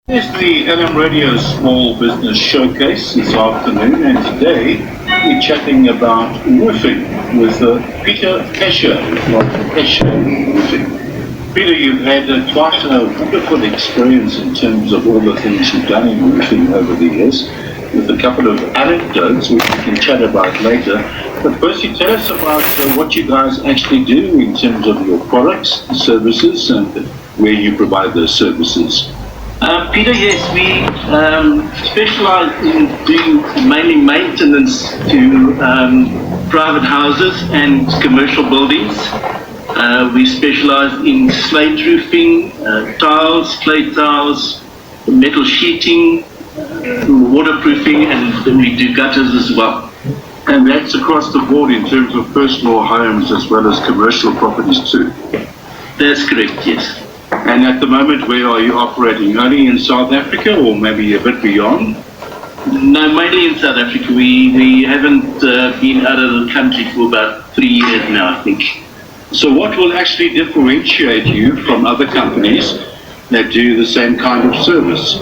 It's the LM Radio Small Business Showcase this afternoon, and today we're chatting about roofing with Peche from Peche Roofing. Peter, you've had quite a wonderful experience in terms of all the things you've done in roofing over the years, with a couple of anecdotes which we can chat about later. But firstly, tell us about what you guys actually do in terms of your products, services, and where you provide those services. Peter, yes, we specialize in doing mainly maintenance to private houses and commercial buildings. We specialize in slate roofing, tiles, clay tiles, metal sheeting, waterproofing, and we do gutters as well. And that's across the board in terms of personal homes as well as commercial properties too? That's correct, yes. And at the moment, where are you operating? Only in South Africa or maybe a bit beyond? No, mainly in South Africa. We haven't been out of the country for about 3 years now, I think. So what will actually differentiate you from other companies that do the same kind of service?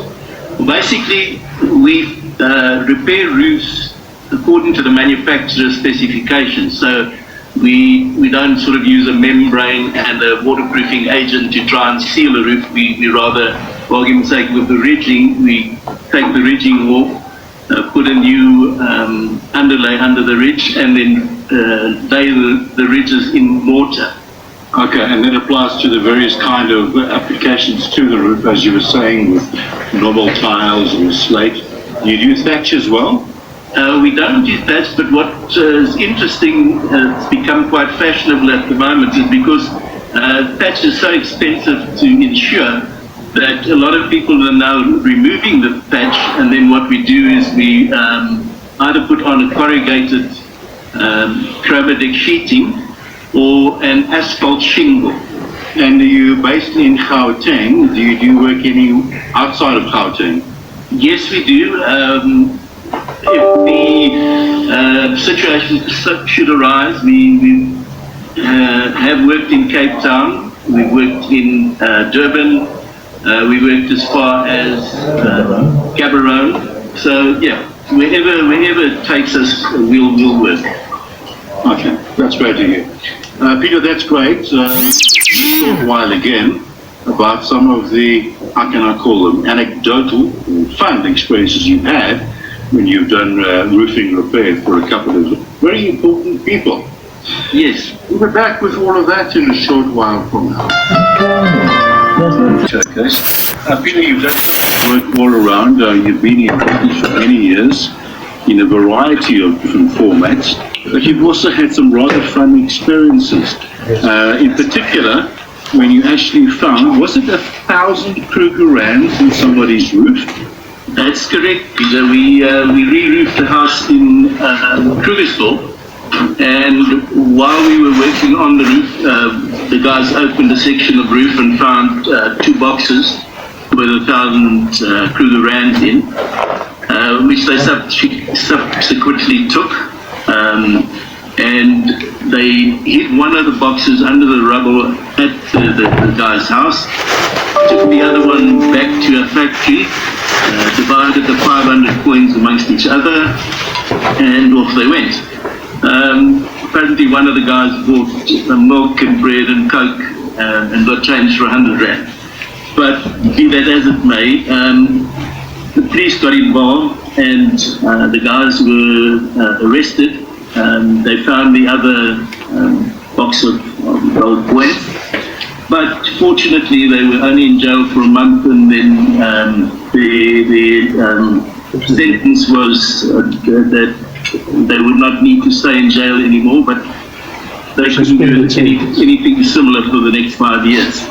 Basically, we repair roofs according to the manufacturer's specifications. So we don't sort of use a membrane and a waterproofing agent to try and seal a roof. We rather, for argument's sake, with the ridging, we take the ridging off, put a new underlay under the ridge, and then lay the ridges in mortar. Okay, and that applies to the various kind of applications to the roof, as you were saying, with normal tiles or slate. Do you do thatch as well? We don't do thatch, but what is interesting, it's become quite fashionable at the moment, is because thatch is so expensive to insure that a lot of people are now removing the thatch, and then what we do is we either put on a corrugated chroma deck sheeting or an asphalt shingle. And are you based in Gauteng? Do you do work any outside of Gauteng? Yes, we do. If the situation should arise, we have worked in Cape Town, we've worked in Durban, we worked as far as Gaborone. So yeah, wherever it takes us, we'll work. Okay, that's great to hear. Peter, that's great. Just talk a while again about some of the, how can I call them, anecdotal fun experiences you've had when you've done roofing repair for a couple of very important people. Yes. We'll be back with all of that in a short while from now. Okay. Peter, you've done some work all around. You've been in business for many years in a variety of different formats, but you've also had some rather fun experiences. In particular, when you actually found, was it 1,000 Kruger rands in somebody's roof? That's correct, Peter. We re-roofed a house in Krugersdorp, and while we were working on the roof, the guys opened a section of roof and found 2 boxes with 1,000 Kruger rands in, which they subsequently took, and they hid one of the boxes under the rubble at the guy's house, took the other one back to a factory, divided the 500 coins amongst each other, and off they went. Apparently one of the guys bought milk and bread and coke and got changed for 100 rand. But be that as it may, the police got involved and the guys were arrested. They found the other box of gold coins. But fortunately, they were only in jail for a month, and then the sentence was that they would not need to stay in jail anymore, but they couldn't do anything similar for the next 5 years.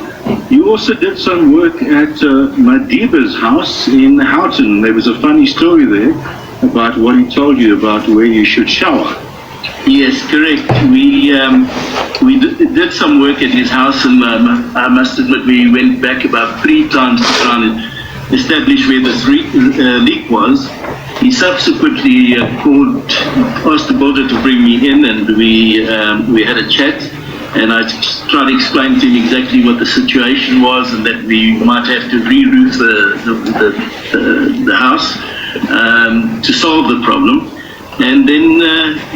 You also did some work at Madiba's house in Houghton. There was a funny story there about what he told you about where you should shower. Yes, correct. We did some work at his house, and I must admit we went back about 3 times to try and establish where this leak was. He subsequently asked the builder to bring me in, and we had a chat. And I tried to explain to him exactly what the situation was and that we might have to re-roof the house to solve the problem. And then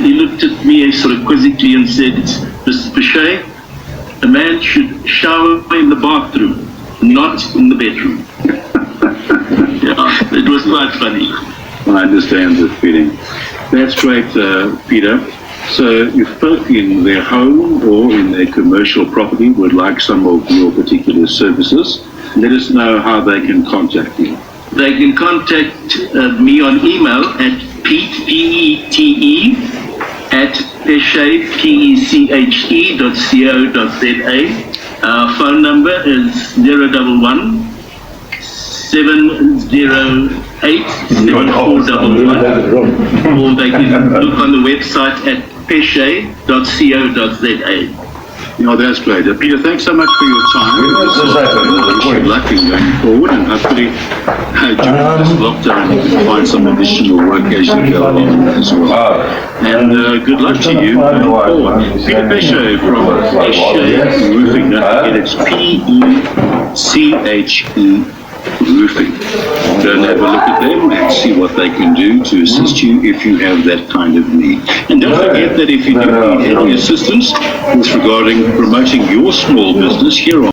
he looked at me sort of quizzically and said, "Mr. Peche, a man should shower in the bathroom, not in the bedroom." Yeah, it was quite funny. I understand the feeling. That's great, Peter. So if folk in their home or in their commercial property would like some of your particular services, let us know how they can contact you. They can contact me on email at Pete, P-E-T-E, at Peche, Peche.co.za. Our phone number is 011 708 7411, or they can look on the website at peche.co.za. That's great. Peter, thanks so much for your time. Good luck in going forward, and hopefully during this lockdown you can find some additional work as you go along as well. And good luck to you going forward. Peter Peche from Peche Roofing. Don't forget, it's P-E-C-H-E Roofing. Go and have a look at them and see what they can do to assist you if you have that kind of need. And don't forget that if you do need any assistance with regarding promoting your small business here on